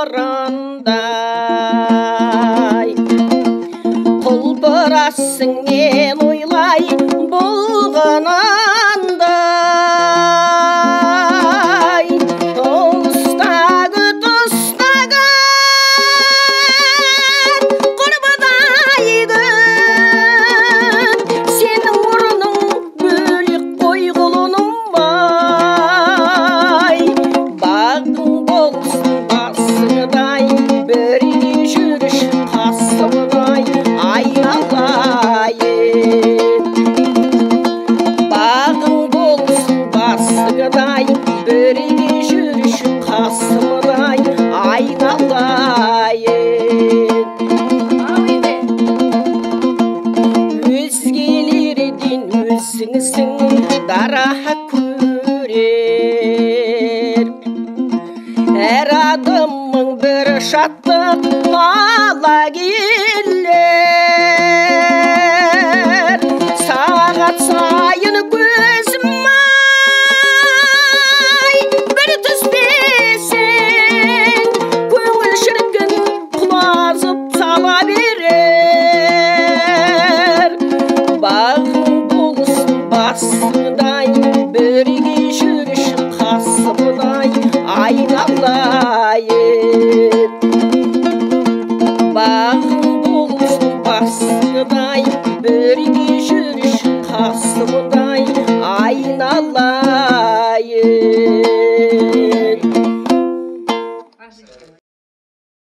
тұрғандай құлпырасың мен ойлай болғанандай тұстағы құрбыдай күн сенің орның бөлек қой құлыным бай бағың болсын басыңдай бірге жүріш қасымдай айналайын бағың болсын басыңдай бірге жүріш қасымдай айналайын өзгелерден өзіңсің дара көрер әр адамның бір шаттық ала келер сағат сайын көзім ай бір түспесең көңіл шіркін құлазып сала берер бағың болсын басымдай бірге жүріш қасымдай айналайын